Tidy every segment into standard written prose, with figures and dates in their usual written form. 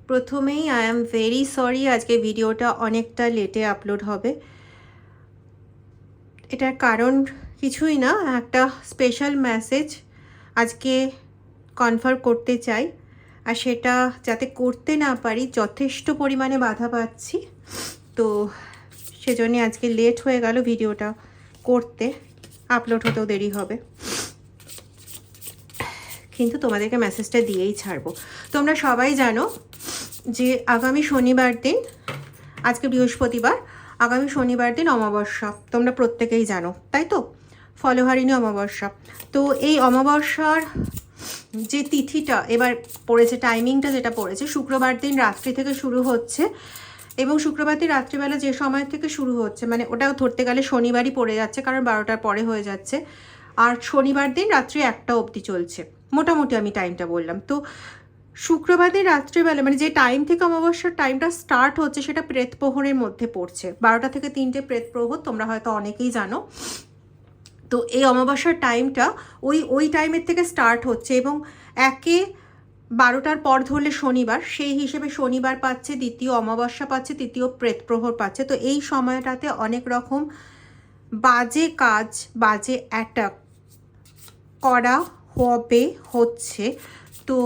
প্রথমেই I am very sorry, আজকে ভিডিওটা অনেকটা লেটে আপলোড হবে। এটার কারণ কিছুই না, একটা স্পেশাল মেসেজ আজকে কনফার্ম করতে চাই, আর সেটা যাতে করতে না পারি যথেষ্ট পরিমাণে বাধা পাচ্ছি, তো সেজন্যে আজকে লেট হয়ে গেল ভিডিওটা করতে, আপলোড হতেও দেরি হবে, কিন্তু তোমাদেরকে মেসেজটা দিয়েই ছাড়বো। তোমরা সবাই জানো যে আগামী শনিবার দিন, আজকে বৃহস্পতিবার, আগামী শনিবার দিন অমাবস্যা, তোমরা প্রত্যেকেই জানো তাই তো, ফলহারিণী অমাবস্যা। তো এই অমাবস্যার যে তিথিটা এবার পড়েছে, টাইমিংটা যেটা পড়েছে, শুক্রবার দিন রাত্রি থেকে শুরু হচ্ছে, এবং শুক্রবার দিন রাত্রিবেলা যে সময় থেকে শুরু হচ্ছে, মানে ওটা ধরতে গেলে শনিবারই পড়ে যাচ্ছে, কারণ 12টার পরে হয়ে যাচ্ছে, আর শনিবার দিন রাত্রি 1টা অবধি চলছে, মোটামুটি আমি টাইমটা বললাম। তো শুক্রবার দিন রাত্রিবেলা, মানে যে টাইম থেকে অমাবস্যার টাইমটা স্টার্ট হচ্ছে, সেটা প্রেতপ্রহরের মধ্যে পড়ছে, 12টা থেকে 3টে প্রেতপ্রহর, তোমরা হয়তো অনেকেই জানো। তো এই অমাবস্যার টাইমটা ওই টাইমের থেকে স্টার্ট হচ্ছে, এবং 12টার পর ধরলে শনিবার, সেই হিসেবে শনিবার পাচ্ছে, দ্বিতীয় অমাবস্যা পাচ্ছে, তৃতীয় প্রেতপ্রহর পাচ্ছে। তো এই সময়টাতে অনেক রকম বাজে কাজ, বাজে অ্যাটাক করা হচ্ছে। তো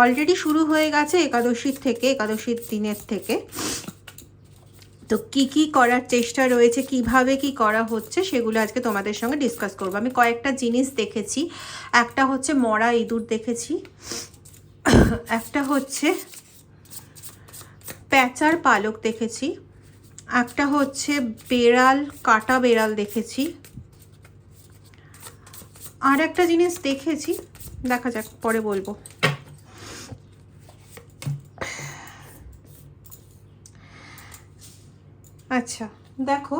অলরেডি শুরু হয়ে গেছে একাদশীর থেকে, একাদশীর দিনের থেকে। তো কি করার চেষ্টা রয়েছে, কিভাবে কি করা হচ্ছে, সেগুলো আজকে তোমাদের সঙ্গে ডিসকাস করব। আমি কয়েকটা জিনিস দেখেছি, একটা হচ্ছে মরা ইঁদুর দেখেছি, একটা হচ্ছে প্যাঁচার পালক দেখেছি, একটা হচ্ছে বেড়াল, কাটা বেড়াল দেখেছি, আর একটা জিনিস দেখেছি, দেখা যাক পরে বলবো। আচ্ছা দেখো,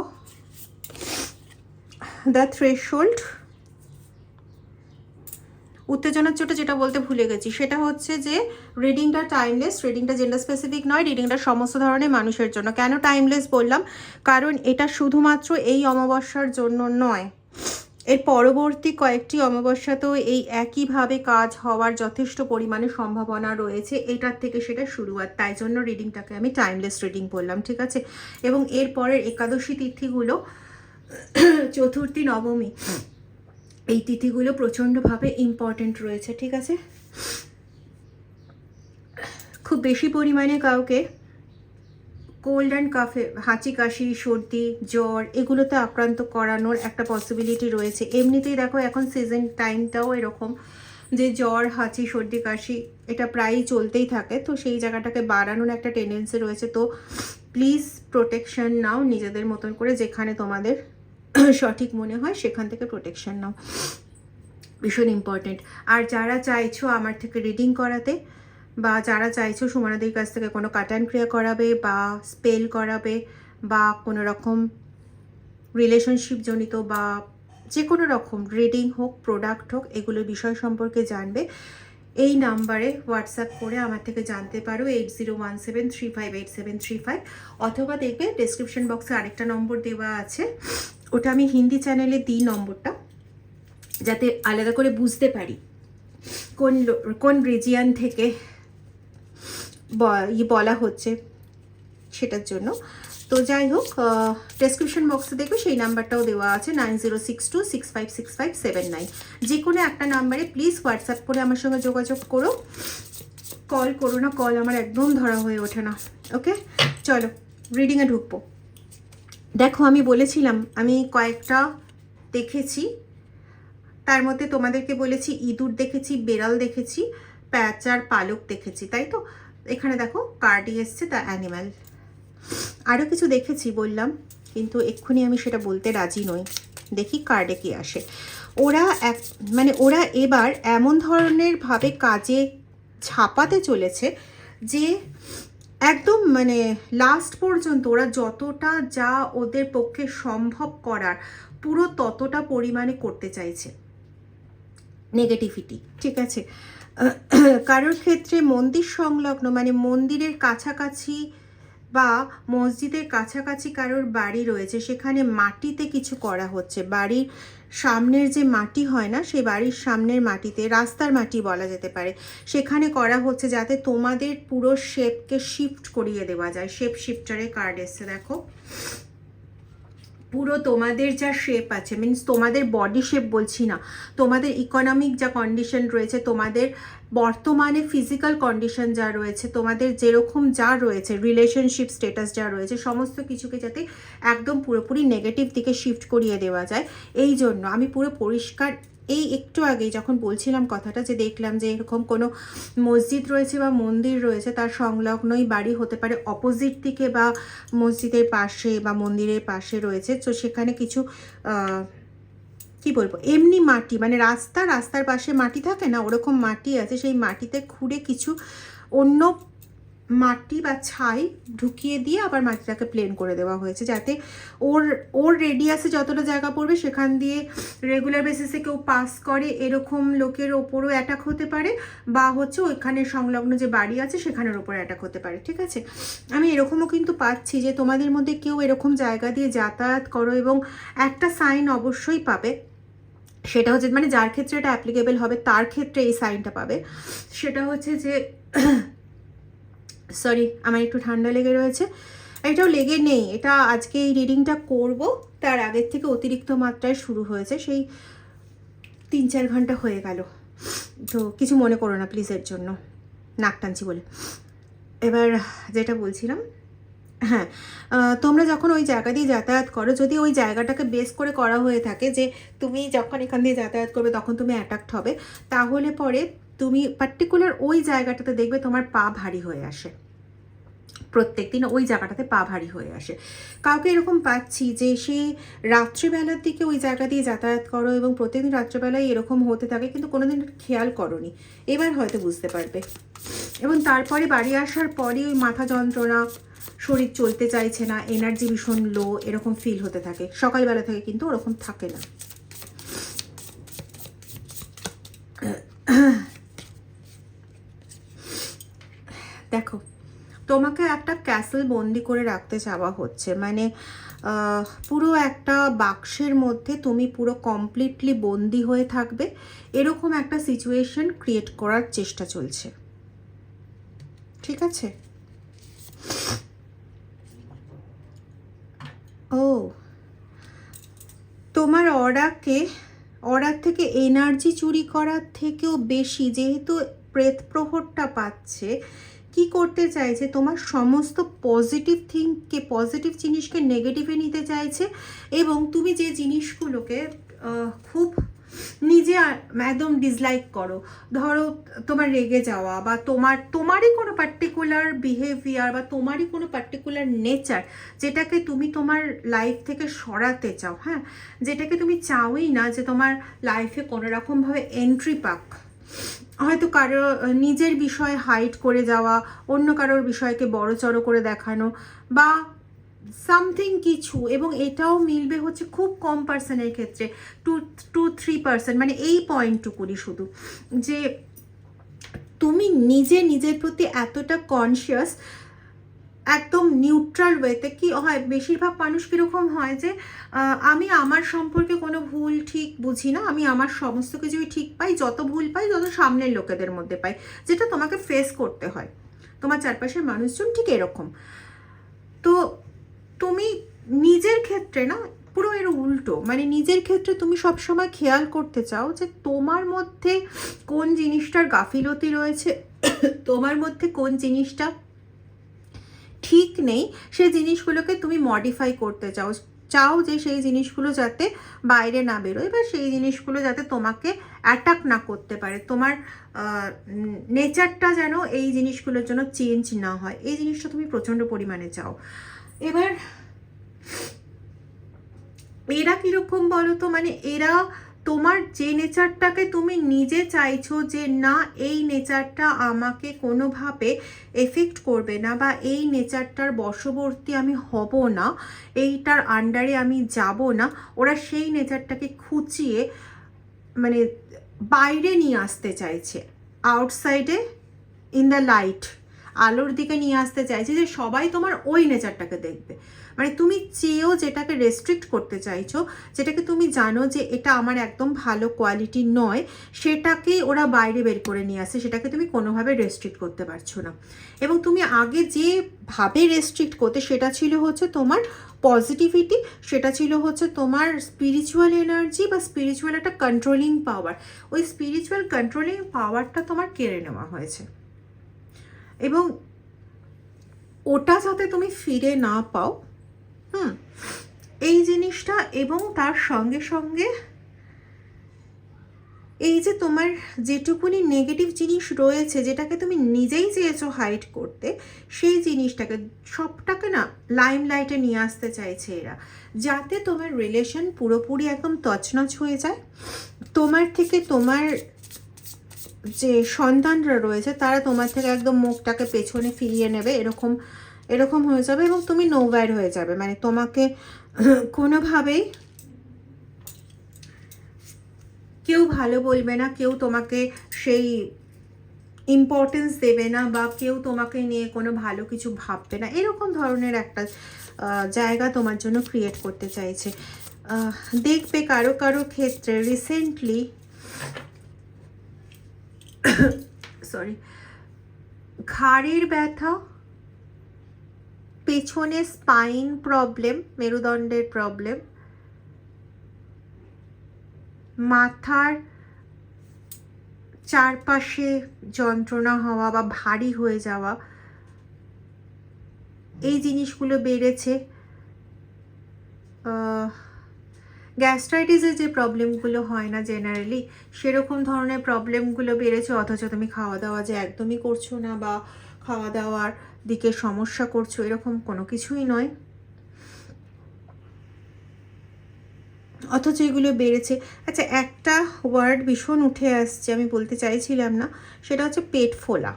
দ্য থ্রেশহোল্ড, উত্তেজনার চোটে যেটা বলতে ভুলে গেছি, সেটা হচ্ছে যে রিডিংটা টাইমলেস, রিডিংটা জেন্ডার স্পেসিফিক নয়, রিডিংটা সমস্ত ধরনের মানুষের জন্য। কেন টাইমলেস বললাম? কারণ এটা শুধুমাত্র এই অমাবস্যার জন্য নয়, এর পরবর্তী কয়েকটি অমাবস্যাতেও এই একইভাবে কাজ হওয়ার যথেষ্ট পরিমাণে সম্ভাবনা রয়েছে, এটার থেকে সেটা শুরুয়াত, তাই জন্য রিডিংটাকে আমি টাইমলেস রিডিং বললাম, ঠিক আছে? এবং এর পরের একাদশী তিথিগুলো, চতুর্থী, নবমী, এই তিথিগুলো প্রচণ্ডভাবে ইম্পর্টেন্ট রয়েছে, ঠিক আছে? খুব বেশি পরিমাণে কাউকে কোল্ড অ্যান্ড কাফে, হাঁচি কাশি, সর্দি, জ্বর, এগুলোতে আক্রান্ত করানোর একটা পসিবিলিটি রয়েছে। এমনিতেই দেখো এখন সিজন টাইমটাও এরকম যে জ্বর, হাঁচি, সর্দি, কাশি এটা প্রায়ই চলতেই থাকে, তো সেই জায়গাটাকে বাড়ানোর একটা টেন্ডেন্সি রয়েছে। তো প্লিজ প্রোটেকশন নাও নিজেদের মতন করে, যেখানে তোমাদের সঠিক মনে হয় সেখান থেকে প্রোটেকশন নাও, ভীষণ ইম্পর্টেন্ট। আর যারা চাইছো আমার থেকে রিডিং করাতে, বা যারা চাইছো সুমনাদির কাছ থেকে কোনো কাটান ক্রিয়া করাবে, বা স্পেল করাবে, বা কোনো রকম রিলেশনশিপ জনিত বা যে কোনো রকম রিডিং হোক, প্রোডাক্ট হোক, এগুলোর বিষয় সম্পর্কে জানবে, এই নাম্বারে হোয়াটসঅ্যাপ করে আমার থেকে জানতে পারো, 8017358735, অথবা দেখবে ডেসক্রিপশন বক্সে আরেকটা নম্বর দেওয়া আছে, ওটা আমি হিন্দি চ্যানেলে দিই নম্বরটা, যাতে আলাদা করে বুঝতে পারি কোন রিজিয়ান থেকে বলা হচ্ছে সেটার জন্য। তো যাই হোক, ডেসক্রিপশন বক্সে দেখবে সেই নাম্বারটাও দেওয়া আছে, 9062656579, যে কোনো একটা নাম্বারে প্লিজ হোয়াটসঅ্যাপ করে আমার সঙ্গে যোগাযোগ করো, কল করো না, কল আমার একদম ধরা হয়ে ওঠে না। ওকে, চলো রিডিংয়ে ঢুকবো। দেখো আমি বলেছিলাম আমি কয়েকটা দেখেছি, তার মধ্যে তোমাদেরকে বলেছি ইঁদুর দেখেছি, বেড়াল দেখেছি, প্যাঁচার পালক দেখেছি, তাই তো? এখানে দেখো কার্ডই এসছে, দ্য অ্যানিম্যাল। আরও কিছু দেখেছি বললাম, কিন্তু এক্ষুনি আমি সেটা বলতে রাজি নই, দেখি কার্ডে কি আসে। ওরা এবার এমন ধরনের ভাবে কাজে ঝাঁপাতে চলেছে যে একদম মানে লাস্ট পর্যন্ত ওরা যতটা যা ওদের পক্ষে সম্ভব করার পুরো ততটা পরিমাণে করতে চাইছে নেগেটিভিটি, ঠিক আছে? কারোর ক্ষেত্রে মন্দির সংলগ্ন, মানে মন্দিরের কাছাকাছি বা মসজিদের কাছাকাছি কারোর বাড়ি রয়েছে, সেখানে মাটিতে কিছু করা হচ্ছে, বাড়ির সামনের যে মাটি হয় না, সেই বাড়ির সামনের মাটিতে, রাস্তার মাটি বলা যেতে পারে, সেখানে করা হচ্ছে যাতে তোমাদের পুরো শেপকে শিফট করিয়ে দেওয়া যায়। শেপ শিফটারের কার্ড এসছে দেখো, পুরো তোমাদের যা শেপ আছে, মিনস তোমাদের বডি শেপ বলছি না, তোমাদের ইকোনমিক যা কন্ডিশন রয়েছে, তোমাদের বর্তমানে ফিজিক্যাল কন্ডিশন যা রয়েছে, তোমাদের যেরকম যা রয়েছে, রিলেশনশিপ স্টেটাস যা রয়েছে, সমস্ত কিছুকে যাতে একদম পুরোপুরি নেগেটিভ দিকে শিফট করিয়ে দেওয়া যায়। এই জন্য আমি পুরো পরিষ্কার, এই একটু আগেই যখন বলছিলাম কথাটা, যে দেখলাম যে এরকম কোনো মসজিদ রয়েছে বা মন্দির রয়েছে, তার সংলগ্নই বাড়ি হতে পারে, অপোজিট দিকে বা মসজিদের পাশে বা মন্দিরের পাশে রয়েছে, তো সেখানে কিছু কি বলবো, এমনি মাটি, মানে রাস্তার পাশে মাটি থাকে না, ওরকম মাটি আছে, সেই মাটিতে খুঁড়ে কিছু অন্য মাটি বা ছাই ঢুকিয়ে দিয়ে আবার মাটিটাকে প্লেন করে দেওয়া হয়েছে, যাতে ওর রেডিয়াসে যতটা জায়গা পড়বে সেখান দিয়ে রেগুলার বেসিসে কেউ পাস করে, এরকম লোকের ওপরও অ্যাটাক হতে পারে, বা হচ্ছে ওইখানে সংলগ্ন যে বাড়ি আছে সেখানের ওপর অ্যাটাক হতে পারে। ঠিক আছে, আমি এরকমও কিন্তু পাচ্ছি যে তোমাদের মধ্যে কেউ এরকম জায়গা দিয়ে যাতায়াত করো, এবং একটা সাইন অবশ্যই পাবে, সেটা হচ্ছে, মানে যার ক্ষেত্রে এটা অ্যাপ্লিকেবল হবে তার ক্ষেত্রে এই সাইনটা পাবে, সেটা হচ্ছে যে সরি আমার একটু ঠান্ডা লেগে রয়েছে, এটাও লেগে নেই, এটা আজকে এই রিডিংটা করব তার আগের থেকে অতিরিক্ত মাত্রায় শুরু হয়েছে, সেই 3-4 ঘন্টা হয়ে গেল, তো কিছু মনে করো না প্লিজ, এর জন্য নাক টানছি বলে। এবার যেটা বলছিলাম, হ্যাঁ, তোমরা যখন ওই জায়গা দিয়ে যাতায়াত করো, যদি ওই জায়গাটাকে বেস করে করা হয়ে থাকে যে তুমি যখন এখান দিয়ে যাতায়াত করবে তখন তুমি অ্যাটাকড হবে, তাহলে পরে তুমি পার্টিকুলার ওই জায়গাটাতে দেখবে তোমার পা ভারী হয়ে আসে, প্রত্যেক দিন ওই জায়গাটাতে পা ভারী হয়ে আসে। কাউকে এরকম পাচ্ছি যে সে রাত্রিবেলার দিকে ওই জায়গা দিয়ে যাতায়াত করো, এবং প্রত্যেকদিন রাত্রিবেলায় এরকম হতে থাকে, কিন্তু কোনোদিন খেয়াল করোনি, এবার হয়তো বুঝতে পারবে। এবং তারপরে বাড়ি আসার পরে ওই মাথা যন্ত্রণা, শরীর চলতে চাইছে না, এনার্জি ভীষণ লো, এরকম ফিল হতে থাকে, সকালবেলা থেকে কিন্তু ওরকম থাকে না। দেখো, তোমাকে একটা ক্যাসেল বন্দি করে রাখতে চাওয়া হচ্ছে, মানে পুরো একটা বাক্সের মধ্যে তুমি পুরো কমপ্লিটলি বন্দি হয়ে থাকবে, এরকম একটা সিচুয়েশন ক্রিয়েট করার চেষ্টা চলছে। ঠিক আছে, ও তোমার অর্ডার থেকে এনার্জি চুরি করার থেকেও বেশি, যেহেতু প্রেত প্রহরটা পাচ্ছে, কি করতে চাইছে, তোমার সমস্ত পজিটিভ জিনিসকে নেগেটিভে নিতে চাইছে, এবং তুমি যে জিনিসগুলোকে খুব নিজে একদম ডিসলাইক করো, ধরো তোমার রেগে যাওয়া, বা তোমারই কোনো পার্টিকুলার বিহেভিয়ার বা তোমারই কোনো পার্টিকুলার নেচার, যেটাকে তুমি তোমার লাইফ থেকে সরাতে চাও, হ্যাঁ, যেটাকে তুমি চাওই না যে তোমার লাইফে কোনো রকমভাবে এন্ট্রি পাক, হয়তো কারো নিজের বিষয় হাইড করে যাওয়া, অন্য কারোর বিষয়কে বড়চড় করে দেখানো, বা সামথিং কিছু, এবং এটাও মিলবে হচ্ছে খুব কম পার্সেন্টের ক্ষেত্রে, 2-3%, মানে এই পয়েন্টটুকুনি শুধু, যে তুমি নিজের প্রতি এতটা কনসিয়াস, একদম নিউট্রাল ওয়েতে। কি হয়, বেশিরভাগ মানুষ কীরকম হয় যে আমি আমার সম্পর্কে কোনো ভুল ঠিক বুঝি না, আমি আমার সমস্ত কিছুই ঠিক পাই, যত ভুল পাই যত সামনের লোকেদের মধ্যে পাই, যেটা তোমাকে ফেস করতে হয়, তোমার চারপাশের মানুষজন ঠিক এরকম। তো তুমি নিজের ক্ষেত্রে না পুরো এর উল্টো, মানে নিজের ক্ষেত্রে তুমি সবসময় খেয়াল করতে চাও যে তোমার মধ্যে কোন জিনিসটার গাফিলতি রয়েছে, তোমার মধ্যে কোন জিনিসটা ঠিক নেই, সেই জিনিসগুলোকে তুমি মডিফাই করতে চাও যে সেই জিনিসগুলো যাতে বাইরে না বেরোয়, বা সেই জিনিসগুলো যাতে তোমাকে অ্যাটাক না করতে পারে, তোমার নেচারটা যেন এই জিনিসগুলোর জন্য চেঞ্জ না হয়, এই জিনিসটা তুমি প্রচণ্ড পরিমাণে চাও। এবার এরা কীরকম বলো তো, মানে এরা তোমার যে নেচারটাকে তুমি নিজে চাইছো যে না এই নেচারটা আমাকে কোনোভাবে এফেক্ট করবে না, বা এই নেচারটার বশবর্তী আমি হব না, এইটার আন্ডারে আমি যাব না, ওরা সেই নেচারটাকে খুঁচিয়ে মানে বাইরে নিয়ে আসতে চাইছে, আউটসাইডে ইন দ্য লাইট, আলোর দিকে নিয়ে আসতে চাইছে, যে সবাই তোমার ওই নেচারটাকে দেখবে। মানে তুমি চেয়েও যেটাকে রেস্ট্রিক্ট করতে চাইছো, যেটাকে তুমি জানো যে এটা আমার একদম ভালো কোয়ালিটি নয়, সেটাকেই ওরা বাইরে বের করে নিয়ে আসে, সেটাকে তুমি কোনোভাবে রেস্ট্রিক্ট করতে পারছো না। এবং তুমি আগে যেভাবে রেস্ট্রিক্ট করতে, সেটা ছিল হচ্ছে তোমার পজিটিভিটি, সেটা ছিল হচ্ছে তোমার স্পিরিচুয়াল এনার্জি বা স্পিরিচুয়াল একটা কন্ট্রোলিং পাওয়ার। ওই স্পিরিচুয়াল কন্ট্রোলিং পাওয়ারটা তোমার কেড়ে নেওয়া হয়েছে, এবং ওটা যাতে তুমি ফিরে না পাও, এই জিনিসটা। এবং তার সঙ্গে সঙ্গে এই যে তোমার যেটুকুনি নেগেটিভ জিনিস রয়েছে, যেটাকে তুমি নিজেই চেয়েছো হাইড করতে, সেই জিনিসটাকে সবটাকে না লাইমলাইটে নিয়ে আসতে চাইছে এরা, যাতে তোমার রিলেশন পুরোপুরি একদম তছনছ হয়ে যায়। তোমার থেকে তোমার যে সন্তানরা রয়েছে তারা তোমার থেকে একদম মুখটাকে পেছনে ফিরিয়ে নেবে, এরকম এরকম হয়ে যাবে, এবং তুমি নোওয়্যার হয়ে যাবে। মানে তোমাকে কোনোভাবেই কেউ ভালো বলবে না, কেউ তোমাকে সেই ইম্পর্টেন্স দেবে না, বা কেউ তোমাকে নিয়ে কোনো ভালো কিছু ভাববে না, এরকম ধরনের একটা জায়গা তোমার জন্য ক্রিয়েট করতে চাইছে। দেখবে কারো কারো ক্ষেত্রে রিসেন্টলি সরি, ঘাড়ের ব্যথা, পেছনে স্পাইন প্রবলেম, মেরুদণ্ডের প্রবলেম, মাথার চারপাশে যন্ত্রণা হওয়া বা ভারী হয়ে যাওয়া, এই জিনিসগুলো বেড়েছে। গ্যাস্ট্রাইটিসের যে প্রবলেমগুলো হয় না জেনারেলি, সেরকম ধরনের প্রবলেমগুলো বেড়েছে, অথচ তুমি খাওয়া দাওয়া যে একদমই করছো না, বা খাওয়া দাওয়ার দিকে সমস্যা করছো, এরকম কোনো কিছুই নয়, অথচ এগুলো বেড়েছে। আচ্ছা, একটা ওয়ার্ড ভীষণ উঠে আসছে, আমি বলতে চাইছিলাম না, সেটা হচ্ছে পেট ফোলা।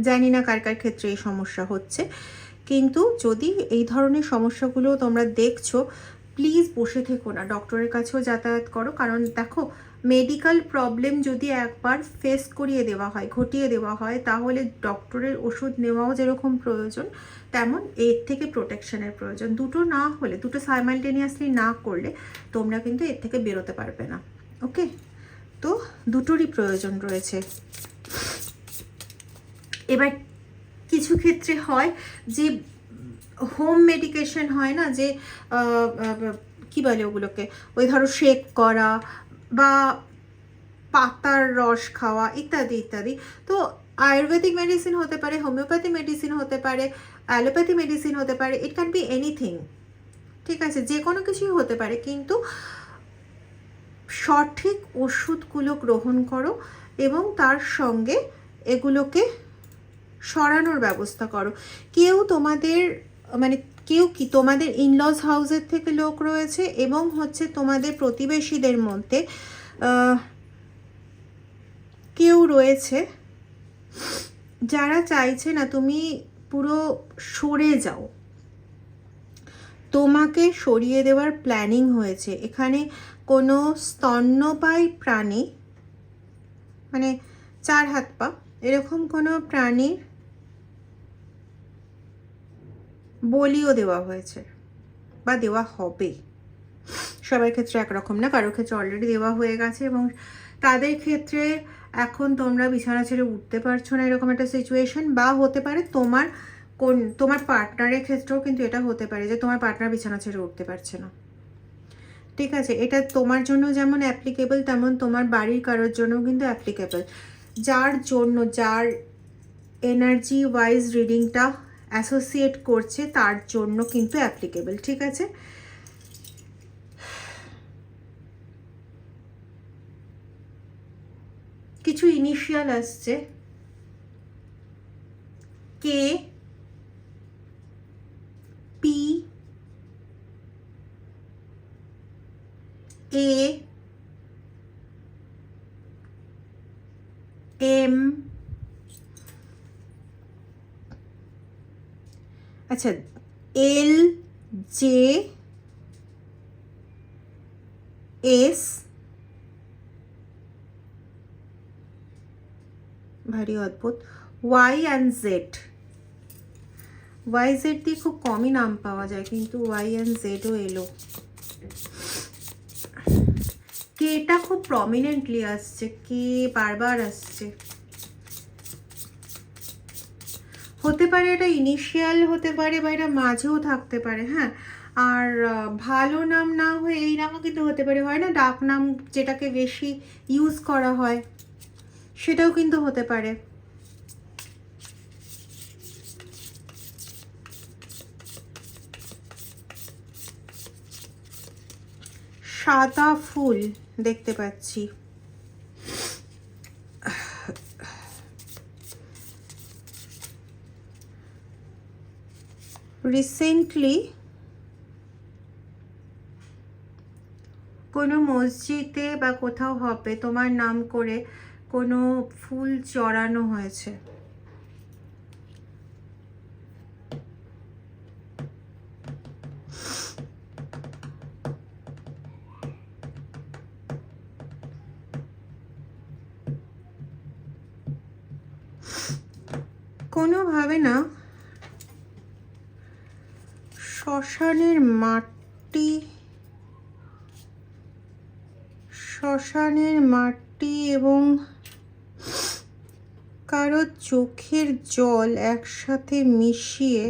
জানি না কার কার ক্ষেত্রে এই সমস্যা হচ্ছে, কিন্তু যদি এই ধরনের সমস্যাগুলো তোমরা দেখছো, প্লিজ বসে থেকো না, ডক্টরের কাছেও যাতায়াত করো। কারণ দেখো, মেডিকেল প্রবলেম যদি একবার ফেস করিয়ে দেওয়া হয়, ঘটিয়ে দেওয়া হয়, তাহলে ডক্টরের ওষুধ নেওয়াও যেরকম প্রয়োজন, তেমন এর থেকে প্রোটেকশনের প্রয়োজন। দুটো না হলে, দুটো সাইমালটেনিয়াসলি না করলে তোমরা কিন্তু এর থেকে বেরোতে পারবে না। ওকে, তো দুটোরই প্রয়োজন রয়েছে। এবার কিছু ক্ষেত্রে হয় যে হোম মেডিকেশন হয় না, যে কি বলে ওগুলোকে, ওই ধরো শেক করা বা পাতার রস খাওয়া ইত্যাদি ইত্যাদি। তো আয়ুর্বেদিক মেডিসিন হতে পারে, হোমিওপ্যাথি মেডিসিন হতে পারে, অ্যালোপ্যাথি মেডিসিন হতে পারে, ইট ক্যান বি এনিথিং, ঠিক আছে, যে কোনো কিছুই হতে পারে, কিন্তু সঠিক ওষুধগুলো গ্রহণ করো এবং তার সঙ্গে এগুলোকে সরানোর ব্যবস্থা করো। কেউ তোমাদের মানে কেউ কি তোমাদের ইনলজ হাউসের থেকে লোক রয়েছে, এবং হচ্ছে তোমাদের প্রতিবেশীদের মধ্যে কেউ রয়েছে যারা চাইছে না তুমি পুরো সরে যাও, তোমাকে সরিয়ে দেওয়ার প্ল্যানিং হয়েছে। এখানে কোনো স্তন্যপায়ী প্রাণী, মানে 4 হাত পা এরকম কোনো প্রাণীর বলিও দেওয়া হয়েছে বা দেওয়া হবে। সবার ক্ষেত্রে একরকম না, কারোর ক্ষেত্রে অলরেডি দেওয়া হয়ে গেছে, এবং তাদের ক্ষেত্রে এখন তোমরা বিছানা ছেড়ে উঠতে পারছো না, এরকম একটা সিচুয়েশন। বা হতে পারে তোমার পার্টনারের ক্ষেত্রেও কিন্তু এটা হতে পারে যে তোমার পার্টনার বিছানা ছেড়ে উঠতে পারছে না, ঠিক আছে। এটা তোমার জন্য যেমন অ্যাপ্লিকেবল, তেমন তোমার বাড়ির কারোর জন্যও কিন্তু অ্যাপ্লিকেবল। যার এনার্জি ওয়াইজ রিডিংটা অ্যাসোসিয়েট করছে, তার জন্য কিন্তু অ্যাপ্লিকেবল, ঠিক আছে। কিছু ইনিশিয়াল আসছে, কে, পি, এ, এম, আচ্ছা, এল, জে, এস, ভারী অদ্ভুত, Y and Z. Y Z দিয়ে খুব কমই নাম পাওয়া যায়, কিন্তু ওয়াই অ্যান্ড জেডও এলো। কেটা খুব প্রমিনেন্টলি আসছে, কে বারবার আসছে। হতে পারে এটা ইনিশিয়াল হতে পারে, বা এটা মাঝেও থাকতে পারে। হ্যাঁ, আর ভালো নাম না হয়ে এই নামও কিন্তু হতে পারে, হয় না ডাক নাম যেটাকে বেশি ইউজ করা হয়, সেটাও কিন্তু হতে পারে। সাদা ফুল দেখতে পাচ্ছি। রিসেন্টলি কোনো মসজিদে বা কোথাও হবে তোমার নাম করে কোনো ফুল চড়ানো হয়েছে। কোনোভাবে না শ্মশানের মাটি এবং কারো চোখের জল একসাথে মিশিয়ে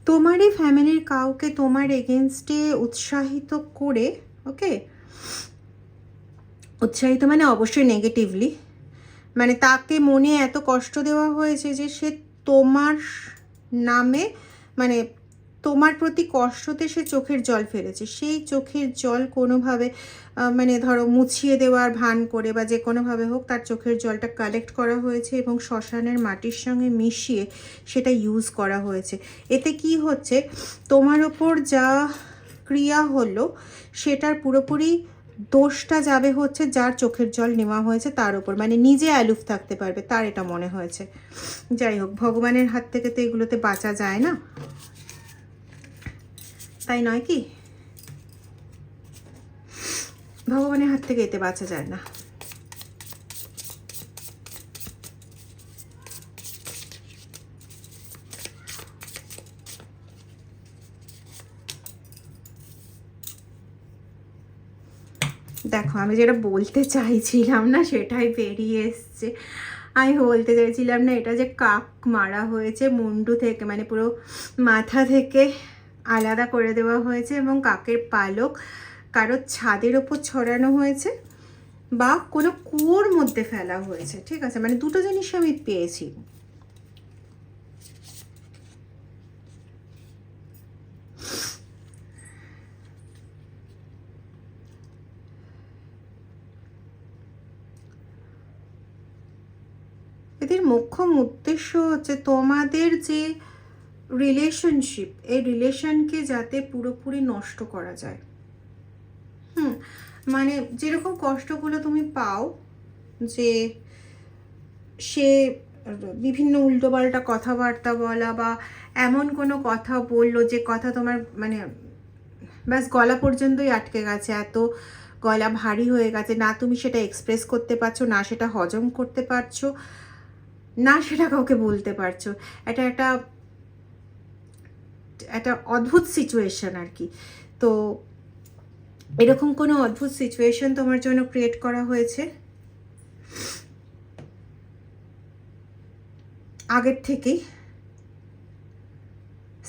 তোমারই ফ্যামিলির কাউকে তোমার এগেনস্টে উৎসাহিত করে, ওকে, উৎসাহিত মানে অবশ্যই নেগেটিভলি, মানে তাকে মনে এত কষ্ট দেওয়া হয়েছে যে সে তোমার নামে, মানে তোমার প্রতি কষ্টতে সে চোখের জল ফেলেছে। সেই চোখের জল কোনোভাবে মানে ধরো মুছিয়ে দেওয়ার ভান করে বা যে কোনোভাবে হোক তার চোখের জলটা কালেক্ট করা হয়েছে এবং শ্মশানের মাটির সঙ্গে মিশিয়ে সেটা ইউজ করা হয়েছে। এতে কি হচ্ছে, তোমার ওপর যা ক্রিয়া হলো সেটার পুরোপুরি দোষটা যাবে হচ্ছে যার চোখের জল নেওয়া হয়েছে তার উপর, মানে নিজে অ্যালুফ থাকতে পারবে তার এটা মনে হয়েছে। যাই হোক, ভগবানের হাত থেকে তো এগুলোতে বাঁচা যায় না, তাই নয় কি? ভগবানের হাত থেকে এতে বাঁচা যায় না। দেখো, আমি যেটা বলতে চাইছিলাম না সেটাই বেরিয়ে এসছে। আমি বলতে চাইছিলাম না এটা যে কাক মারা হয়েছে মুন্ডু থেকে, মানে পুরো মাথা থেকে আলাদা করে দেওয়া হয়েছে এবং কাকের পালক কারোর ছাদের ওপর ছড়ানো হয়েছে বা কোনো কুয়োর মধ্যে ফেলা হয়েছে। ঠিক আছে, মানে দুটো জিনিস আমি পেয়েছি। এদের মোক্ষম উদ্দেশ্য হচ্ছে তোমাদের যে রিলেশনশিপ, এই রিলেশনকে যাতে পুরোপুরি নষ্ট করা যায়। মানে যেরকম কষ্টগুলো তুমি পাও, যে সে বিভিন্ন উল্টোপাল্টা কথাবার্তা বলা বা এমন কোনো কথা বললো যে কথা তোমার মানে ব্যাস গলা পর্যন্তই আটকে গেছে, এত গলা ভারী হয়ে গেছে, না তুমি সেটা এক্সপ্রেস করতে পারছো, না সেটা হজম করতে পারছো, না সেটা কাউকে বলতে পারছো। এটা একটা অদ্ভুত সিচুয়েশন আর কি। তো এরকম কোনো অদ্ভুত সিচুয়েশন তোমার জন্য ক্রিয়েট করা হয়েছে আগের থেকেই,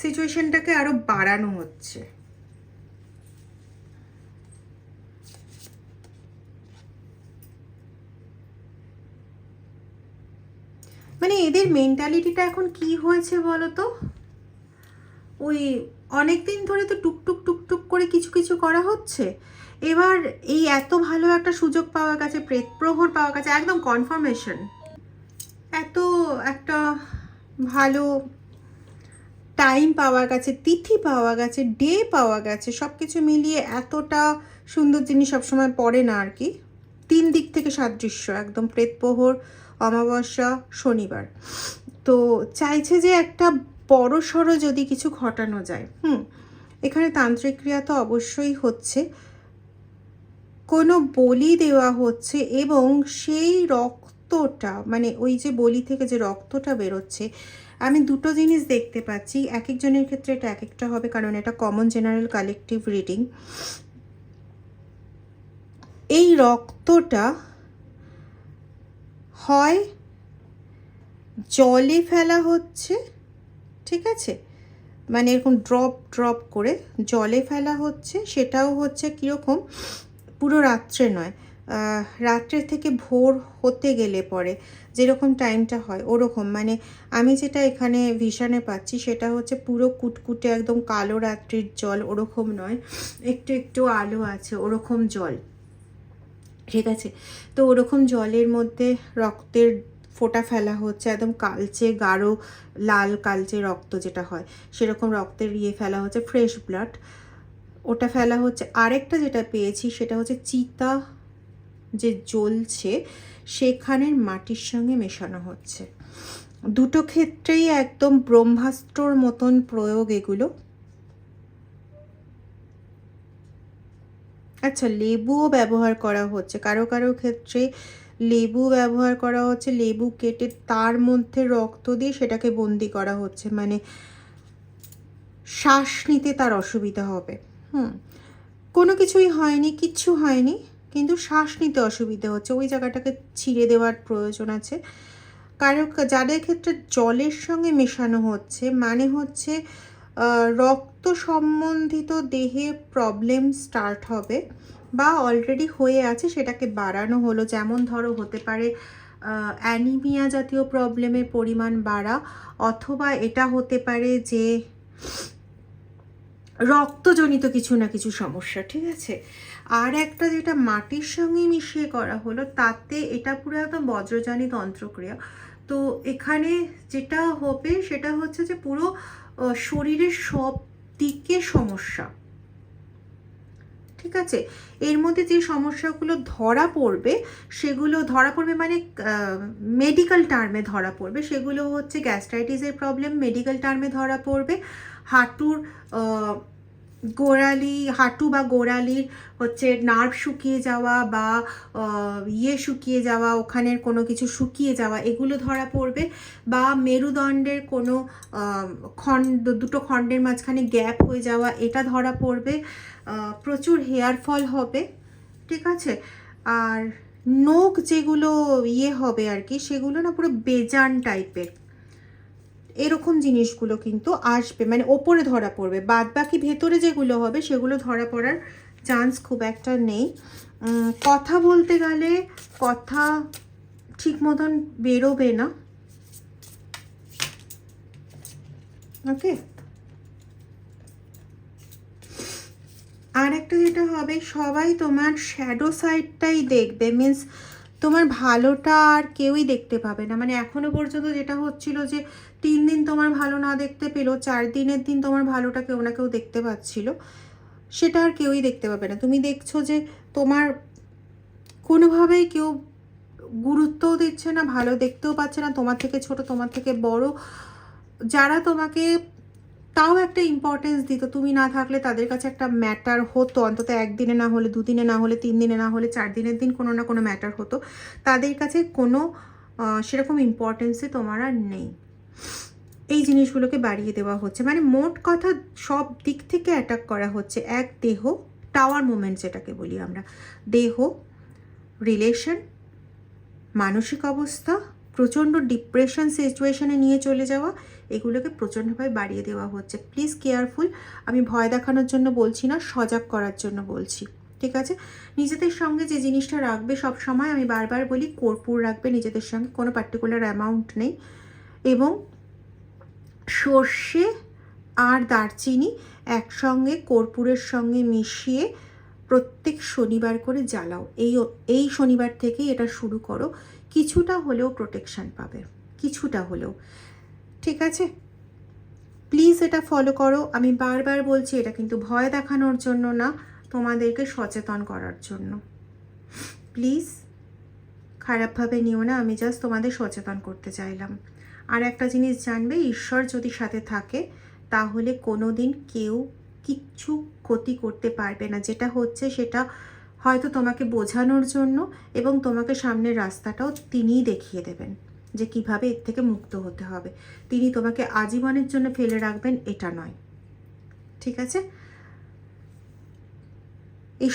সিচুয়েশনটাকে আরো বাড়ানো হচ্ছে। মানে এদের মেন্টালিটিটা এখন কি হয়েছে বলো তো, ওই অনেকদিন ধরে তো টুকটুক টুকটুক করে কিছু কিছু করা হচ্ছে, এবার এই এত ভালো একটা সুযোগ পাওয়া গেছে, প্রেত প্রহর পাওয়া গেছে, একদম কনফার্মেশন, এত একটা ভালো টাইম পাওয়া গেছে, তিথি পাওয়া গেছে, ডে পাওয়া গেছে, সব কিছু মিলিয়ে এতটা সুন্দর জিনিস সবসময় পড়ে না আর কি। 3 দিক থেকে সাদৃশ্য, একদম প্রেতপ্রহর, অমাবস্যা, শনিবার। তো চাইছে যে একটা বড়সড় যদি কিছু ঘটানো যায়। এখানে তান্ত্রিক ক্রিয়া তো অবশ্যই হচ্ছে, কোনো বলি দেওয়া হচ্ছে এবং সেই রক্তটা মানে ওই যে বলি থেকে যে রক্তটা বেরোচ্ছে, আমি দুটো জিনিস দেখতে পাচ্ছি। এক একজনের ক্ষেত্রে এটা এক একটা হবে, কারণ এটা কমন জেনারেল কালেকটিভ রিডিং। এই রক্তটা হয় জলে ফেলা হচ্ছে, ঠিক আছে, মানে এরকম ড্রপ ড্রপ করে জলে ফেলা হচ্ছে, সেটাও হচ্ছে কীরকম, পুরো রাত্রে নয়, রাত্রের থেকে ভোর হতে গেলে পরে যেরকম টাইমটা হয় ওরকম, মানে আমি যেটা এখানে ভিশনে পাচ্ছি সেটা হচ্ছে পুরো কুটকুটে একদম কালো রাত্রির জল ওরকম নয়, একটু একটু আলো আছে ওরকম জল, ঠিক আছে। তো ওরকম জলের মধ্যে রক্তের ফোঁটা ফেলা হচ্ছে, একদম কালচে গাঢ় লাল কালচে রক্ত যেটা হয় সেরকম রক্তের ফেলা হচ্ছে, ফ্রেশ ব্লাড ওটা ফেলা হচ্ছে। আরেকটা যেটা পেয়েছি সেটা হচ্ছে চিতা যে জ্বলছে সেখানের মাটির সঙ্গে মেশানো হচ্ছে। দুটো ক্ষেত্রেই একদম ব্রহ্মাস্ত্রর মতন প্রয়োগ এগুলো। আচ্ছা, লেবুও ব্যবহার করা হচ্ছে, কারো কারো ক্ষেত্রে লেবু ব্যবহার করা হচ্ছে, লেবু কেটে তার মধ্যে রক্ত দিয়ে সেটাকে বন্দি করা হচ্ছে, মানে শ্বাস নিতে তার অসুবিধা হবে। কোনো কিছুই হয়নি, কিচ্ছু হয়নি, কিন্তু শ্বাস নিতে অসুবিধা হচ্ছে, ওই জায়গাটাকে ছিঁড়ে দেওয়ার প্রয়োজন আছে। কারো যাদের ক্ষেত্রে জলের সঙ্গে মেশানো হচ্ছে মানে হচ্ছে রক্ত সম্বন্ধিত দেহে প্রবলেম স্টার্ট হবে বা অলরেডি হয়ে আছে, সেটাকে বাড়ানো হলো। যেমন ধরো হতে পারে অ্যানিমিয়া জাতীয় প্রবলেমের পরিমাণ বাড়া, অথবা এটা হতে পারে যে রক্তজনিত কিছু না কিছু সমস্যা, ঠিক আছে। আর একটা যেটা মাটির সঙ্গে মিশিয়ে করা হলো, তাতে এটা পুরো একদম বজ্রযানী তন্ত্রক্রিয়া। তো এখানে যেটা হবে সেটা হচ্ছে যে পুরো শরীরের সব দিকে সমস্যা, ঠিক আছে। এর মধ্যে যে সমস্যাগুলো ধরা পড়বে সেগুলো ধরা পড়বে মানে মেডিকেল টার্মে ধরা পড়বে, সেগুলো হচ্ছে গ্যাস্ট্রাইটিসের প্রবলেম মেডিকেল টার্মে ধরা পড়বে, হাঁটুর গোড়ালি, হাঁটু বা গোড়ালির হচ্ছে নার্ভ শুকিয়ে যাওয়া বা শুকিয়ে যাওয়া, ওখানের কোনো কিছু শুকিয়ে যাওয়া, এগুলো ধরা পড়বে, বা মেরুদণ্ডের কোনো দুটো খণ্ডের মাঝখানে গ্যাপ হয়ে যাওয়া, এটা ধরা পড়বে। প্রচুর হেয়ার ফল হবে, ঠিক আছে। আর নখ যেগুলো হবে আর কি, সেগুলো না পুরো বেজান টাইপের, এরকম জিনিসগুলো কিন্তু আসবে, মানে ওপরে ধরা পড়বে। বাদ বাকি ভেতরে যেগুলো হবে সেগুলো ধরা পড়ার চান্স খুব একটা নেই। কথা বলতে গেলে কথা ঠিক মতন বেরোবে না, ওকে। আর একটা যেটা হবে, সবাই তোমার শ্যাডো সাইডটাই দেখবে, মিন্স তোমার ভালোটা আর কেউই দেখতে পাবে না। মানে এখনো পর্যন্ত যেটা হচ্ছিল যে 3 দিন তোমার ভালো না দেখতে পেলো, 4 দিনের দিন তোমার ভালোটা কেউ না কেউ দেখতে পাচ্ছিল, সেটা আর কেউই দেখতে পাবে না। তুমি দেখছো যে তোমার কোনোভাবেই কেউ গুরুত্বও দিচ্ছে না, ভালো দেখতেও পাচ্ছে না, তোমার থেকে ছোট তোমার থেকে বড় যারা তোমাকে তাও একটা ইম্পর্টেন্স দিত, তুমি না থাকলে তাদের কাছে একটা ম্যাটার হতো, অন্তত একদিনে না হলে, 2 দিনে না হলে, 3 দিনে না হলে, 4 দিনের দিন কোনো না কোনো ম্যাটার হতো, তাদের কাছে কোনো সেরকম ইম্পর্টেন্সই তোমার আর নেই। এই জিনিসগুলোকে বাড়িয়ে দেওয়া হচ্ছে, মানে মোট কথা সব দিক থেকে অ্যাটাক করা হচ্ছে। এক, দেহ, টাওয়ার মুভমেন্ট যেটাকে বলি আমরা, দেহ, রিলেশন, মানসিক অবস্থা, প্রচণ্ড ডিপ্রেশন সিচুয়েশনে নিয়ে চলে যাওয়া, এগুলোকে প্রচণ্ডভাবে বাড়িয়ে দেওয়া হচ্ছে। প্লিজ কেয়ারফুল, আমি ভয় দেখানোর জন্য বলছি না, সজাগ করার জন্য বলছি, ঠিক আছে। নিজেদের সঙ্গে যে জিনিসটা রাখবে সব সময়, আমি বারবার বলি, কর্পূর রাখবে নিজেদের সঙ্গে, কোনো পার্টিকুলার অ্যামাউন্ট নেই, এবং সর্ষে আর দারচিনি একসঙ্গে কর্পূরের সঙ্গে মিশিয়ে প্রত্যেক শনিবার করে জ্বালাও। এই শনিবার থেকেই এটা শুরু করো, কিছুটা হলেও প্রোটেকশন পাবে, কিছুটা হলেও, ঠিক আছে। প্লিজ এটা ফলো করো। আমি বারবার বলছি, এটা কিন্তু ভয় দেখানোর জন্য না, তোমাদেরকে সচেতন করার জন্য। প্লিজ খারাপভাবে নিও না, আমি জাস্ট তোমাদের সচেতন করতে চাইলাম। আর একটা জিনিস জানবে, ঈশ্বর যদি সাথে থাকে তাহলে কোনো দিন কেউ কিচ্ছু ক্ষতি করতে পারবে না। যেটা হচ্ছে সেটা হয়তো তোমাকে বোঝানোর জন্য, এবং তোমাকে সামনের রাস্তাটাও তিনিই দেখিয়ে দেবেন যে কিভাবে এর থেকে মুক্ত হতে হবে। তিনি তোমাকে আজীবনের জন্য ফেলে রাখবেন এটা নয়, ঠিক আছে? এই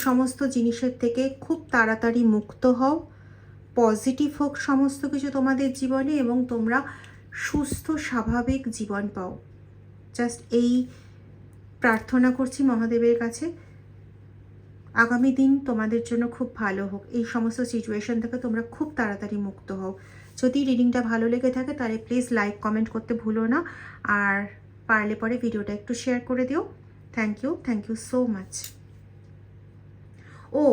সমস্ত জিনিসের থেকে খুব তাড়াতাড়ি মুক্ত হও, পজিটিভ হোক সমস্ত কিছু তোমাদের জীবনে, এবং তোমরা সুস্থ স্বাভাবিক জীবন পাও। জাস্ট এই প্রার্থনা করছি মহাদেবের কাছে, আগামী দিন তোমাদের জন্য খুব ভালো হোক, এই সমস্ত সিচুয়েশন থেকে তোমরা খুব তাড়াতাড়ি মুক্ত হও। যদি রিডিংটা ভালো লেগে থাকে তাহলে প্লিজ লাইক কমেন্ট করতে ভুলো না, আর পারলে পরে ভিডিওটা একটু শেয়ার করে দিও। Thank you so much. ও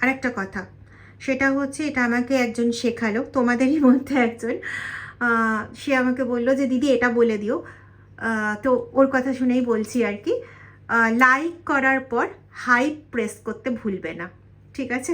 আরেকটা কথা, সেটা হচ্ছে এটা আমাকে একজন শেখালো, তোমাদেরই মধ্যে একজন, সে আমাকে বললো যে দিদি এটা বলে দিও, তো ওর কথা শুনেই বলছি আর কি, লাইক করার পর হাইপ প্রেস করতে ভুলবে না, ঠিক আছে?